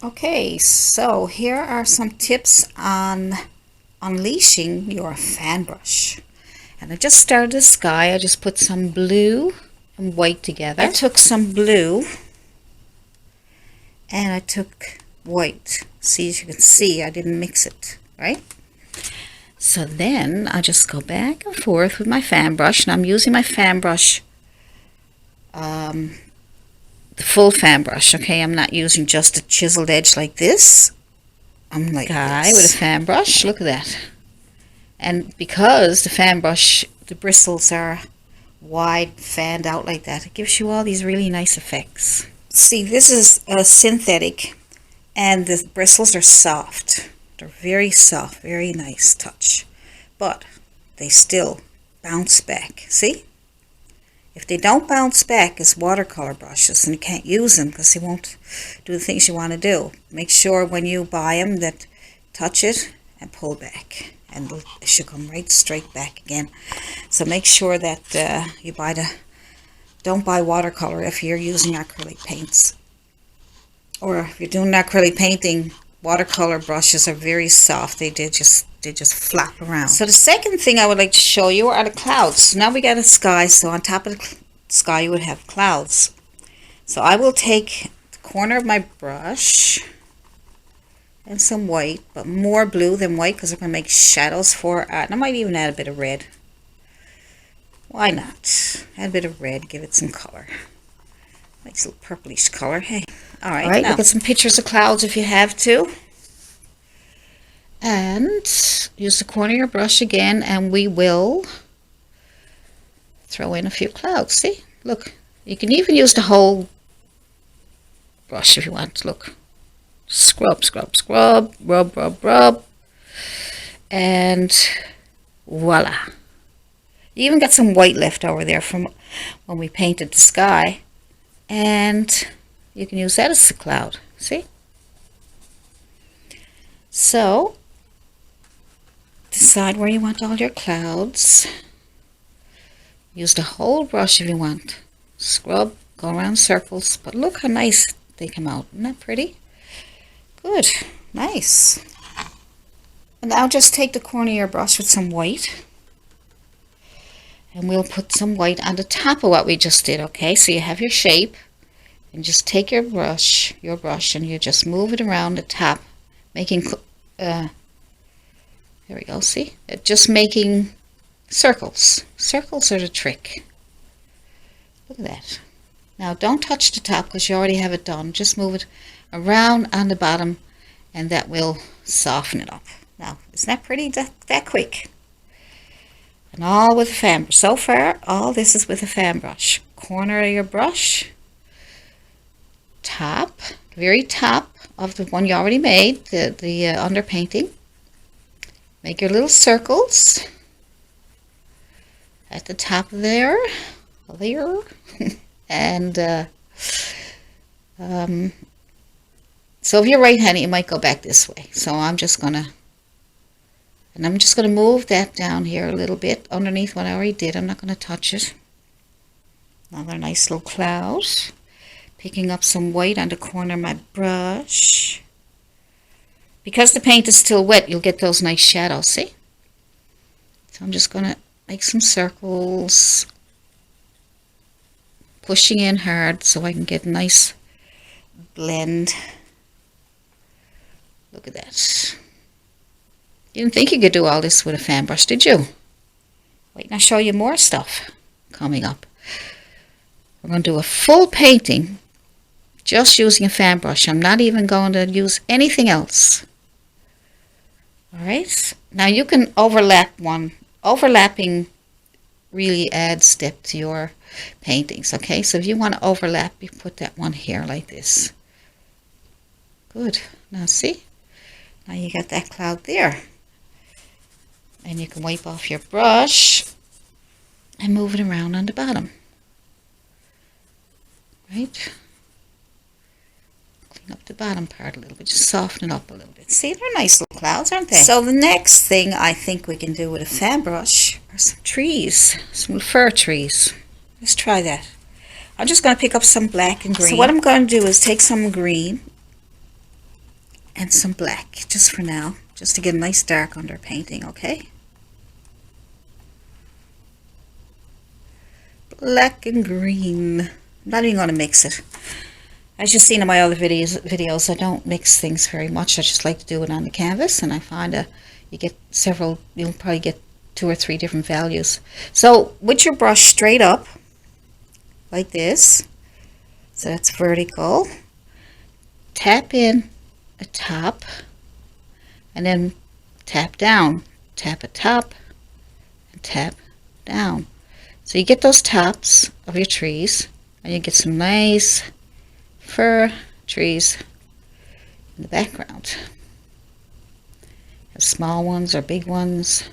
Okay, so here are some tips on unleashing your fan brush. And I just started the sky. I just put some blue and white together. I took some blue and I took white. See, as you can see, I didn't mix it, right? So then I just go back and forth with my fan brush, and I'm using my fan brush, the full fan brush, okay? I'm not using just a chiseled edge like this. I'm like this with a fan brush. Look at that. And because the fan brush, the bristles are wide fanned out like that, it gives you all these really nice effects. See, this is a synthetic, and the bristles are soft. They're very soft, very nice touch, but they still bounce back. See? If they don't bounce back as watercolor brushes, and you can't use them because they won't do the things you want to do. Make sure when you buy them that touch it and pull back, and it should come right straight back again. So make sure that you don't buy watercolor if you're using acrylic paints. Or if you're doing acrylic painting, watercolor brushes are very soft. They just flap around. So the second thing I would like to show you are the clouds. So now we got a sky, so on top of the sky you would have clouds. So I will take the corner of my brush and some white, but more blue than white because I'm going to make shadows for it. And I might even add a bit of red. Why not? Add a bit of red, give it some color. Nice little purplish color. Hey. Alright, look at some pictures of clouds if you have to. And use the corner of your brush again, and we will throw in a few clouds. See? Look. You can even use the whole brush if you want. Look. Scrub, scrub, scrub. Rub, rub, rub. And voila. You even got some white left over there from when we painted the sky. And you can use that as a cloud. See? So, decide where you want all your clouds. Use the whole brush if you want. Scrub, go around circles. But look how nice they come out. Isn't that pretty? Good. Nice. And now just take the corner of your brush with some white. And we'll put some white on the top of what we just did, okay? So you have your shape. And just take your brush, and you just move it around the top, making, there we go, see? Just making circles. Circles are the trick. Look at that. Now don't touch the top because you already have it done. Just move it around on the bottom, and that will soften it up. Now, isn't that pretty? That quick. And all with a fan brush. So far, all this is with a fan brush. Corner of your brush. Top, very top of the one you already made, the underpainting. Make your little circles at the top there, and so if you're right-handed, you might go back this way. So I'm just gonna move that down here a little bit underneath what I already did. I'm not gonna touch it. Another nice little cloud. Picking up some white on the corner of my brush. Because the paint is still wet, you'll get those nice shadows, see? So I'm just going to make some circles. Pushing in hard so I can get a nice blend. Look at that. You didn't think you could do all this with a fan brush, did you? Wait, I'll show you more stuff coming up. We're going to do a full painting just using a fan brush. I'm not even going to use anything else. Alright, now you can overlap one. Overlapping really adds depth to your paintings, okay? So if you want to overlap, you put that one here like this. Good. Now see? Now you got that cloud there. And you can wipe off your brush and move it around on the bottom. Right? Clean up the bottom part a little bit, just soften it up a little bit. See, they're nice little clouds, aren't they? So the next thing I think we can do with a fan brush are some trees, some fir trees. Let's try that. I'm just going to pick up some black and green. So what I'm going to do is take some green and some black, just for now, just to get a nice dark under painting, okay? Black and green. I'm not even going to mix it. As you've seen in my other videos, I don't mix things very much. I just like to do it on the canvas, and I find you get several, you'll probably get 2 or 3 different values. So with your brush straight up, like this, so that's vertical, tap in a top, and then tap down, tap a top, and tap down. So you get those tops of your trees, and you get some nice fir trees in the background. Have small ones or big ones.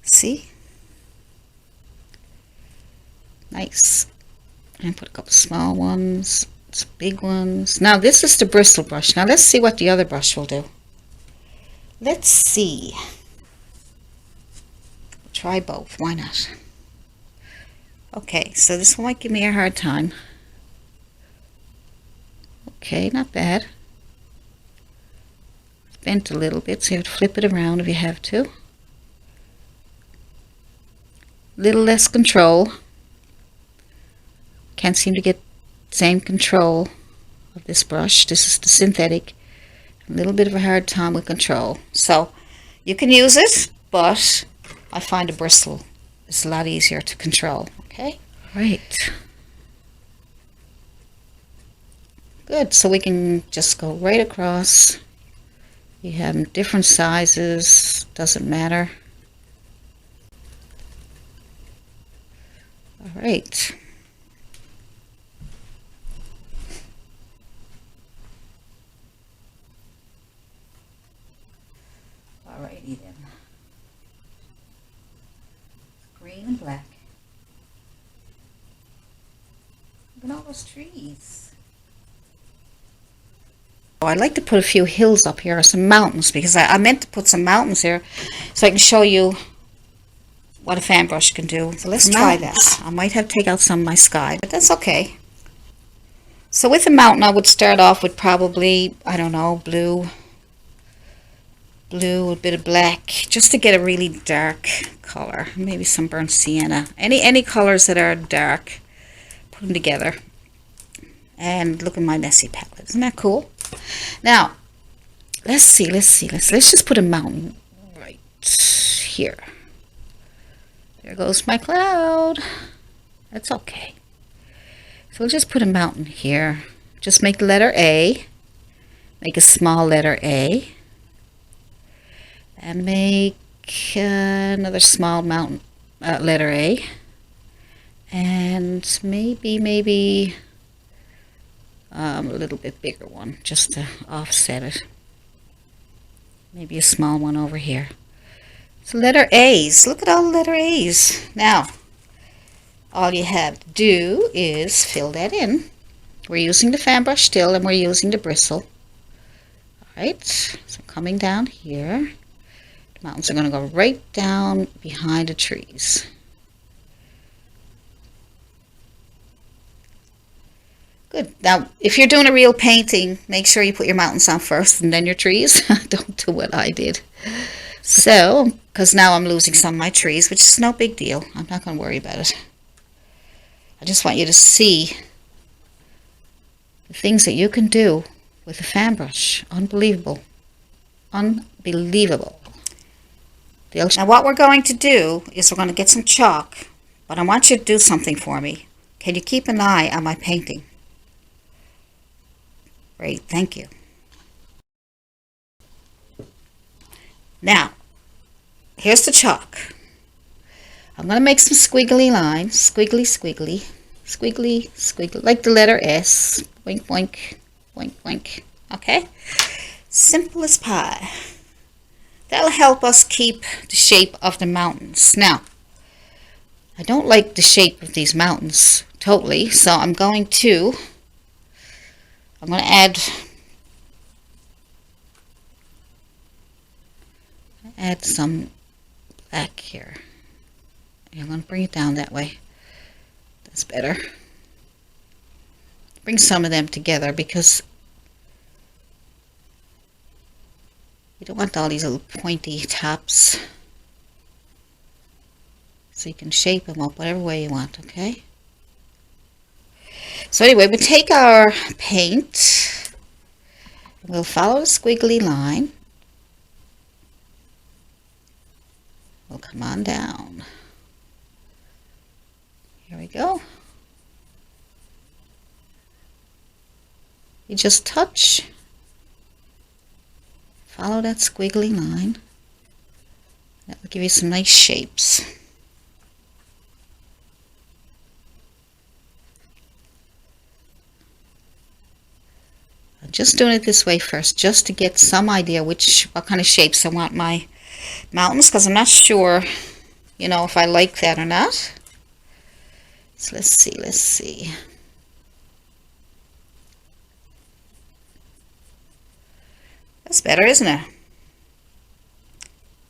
See? Nice. And put a couple small ones, some big ones. Now this is the bristle brush. Now let's see what the other brush will do. Let's see. Try both. Why not? Okay, so this one might give me a hard time. Okay, not bad. It's bent a little bit, so you have to flip it around if you have to. Little less control. Can't seem to get the same control of this brush. This is the synthetic. A little bit of a hard time with control. So you can use it, but I find a bristle is a lot easier to control. Okay? Right. Good. So we can just go right across. You have different sizes. Doesn't matter. All right. Alrighty then. Green and black. Look at all those trees. Oh, I'd like to put a few hills up here, or some mountains, because I meant to put some mountains here so I can show you what a fan brush can do. So let's try that. I might have to take out some of my sky, but that's okay. So with the mountain, I would start off with probably, I don't know, blue, a bit of black, just to get a really dark color. Maybe some burnt sienna. Any colors that are dark, put them together. And look at my messy palette. Isn't that cool? Now, let's just put a mountain right here. There goes my cloud. That's okay. So we'll just put a mountain here. Just make the letter A. Make a small letter A. And make another small mountain letter A. And maybe a little bit bigger one, just to offset it. Maybe a small one over here. So letter A's. Look at all the letter A's. Now, all you have to do is fill that in. We're using the fan brush still, and we're using the bristle. Alright, so coming down here. The mountains are going to go right down behind the trees. Good. Now, if you're doing a real painting, make sure you put your mountains on first and then your trees. Don't do what I did. So, because now I'm losing some of my trees, which is no big deal. I'm not going to worry about it. I just want you to see the things that you can do with a fan brush. Unbelievable. Unbelievable. Now, what we're going to do is we're going to get some chalk, but I want you to do something for me. Can you keep an eye on my painting? Great, thank you. Now, here's the chalk. I'm going to make some squiggly lines. Squiggly, squiggly. Squiggly, squiggly. Like the letter S. Wink, wink. Wink, wink. Okay? Simple as pie. That'll help us keep the shape of the mountains. Now, I don't like the shape of these mountains totally, so I'm going to add some black here. I'm going to bring it down that way. That's better. to. Bring some of them together because You don't want all these little pointy tops. So you can shape them up whatever way you want, okay? So anyway, we take our paint. We'll follow the squiggly line. We'll come on down. Here we go. You just touch. Follow that squiggly line. That will give you some nice shapes. I'm just doing it this way first, just to get some idea what kind of shapes I want my mountains, because I'm not sure, you know, if I like that or not. So let's see. That's better, isn't it?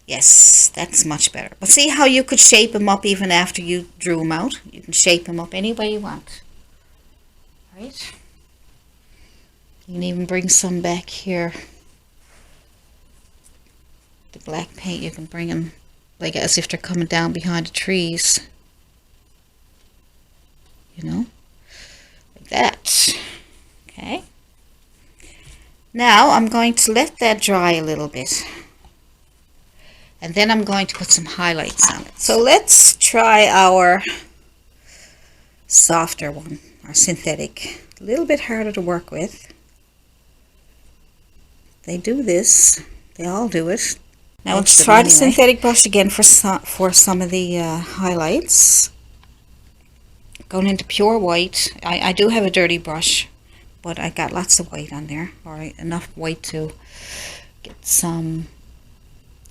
Yes, that's much better. But see how you could shape them up even after you drew them out? You can shape them up any way you want. Right? You can even bring some back here. The black paint, you can bring them like as if they're coming down behind the trees. You know? Like that. Okay? Now I'm going to let that dry a little bit. And then I'm going to put some highlights on it. So let's try our softer one, our synthetic. A little bit harder to work with. They do this. They all do it. Now let's try the synthetic brush again for some of the highlights. Going into pure white. I do have a dirty brush, but I got lots of white on there. All right, enough white to get some.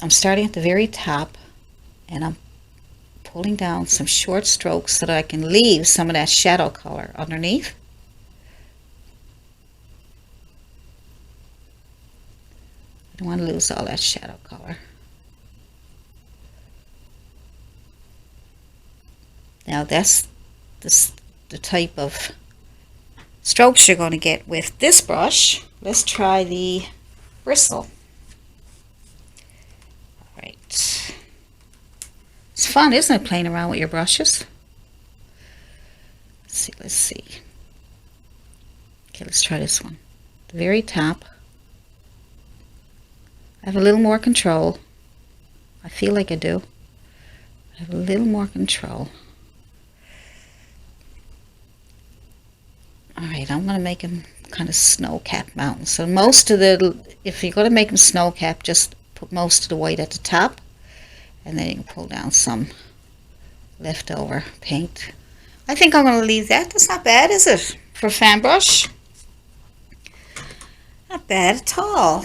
I'm starting at the very top, and I'm pulling down some short strokes so that I can leave some of that shadow color underneath. I don't want to lose all that shadow color. Now that's the type of strokes you're going to get with this brush. Let's try the Bristle. Alright. It's fun, isn't it, playing around with your brushes? Let's see. Okay, let's try this one. The very top. I have a little more control. I feel like I do. I have a little more control. Alright, I'm going to make them kind of snow-capped mountains. So most of if you're going to make them snow-capped, just put most of the white at the top. And then you can pull down some leftover paint. I think I'm going to leave that. That's not bad, is it? For a fan brush? Not bad at all.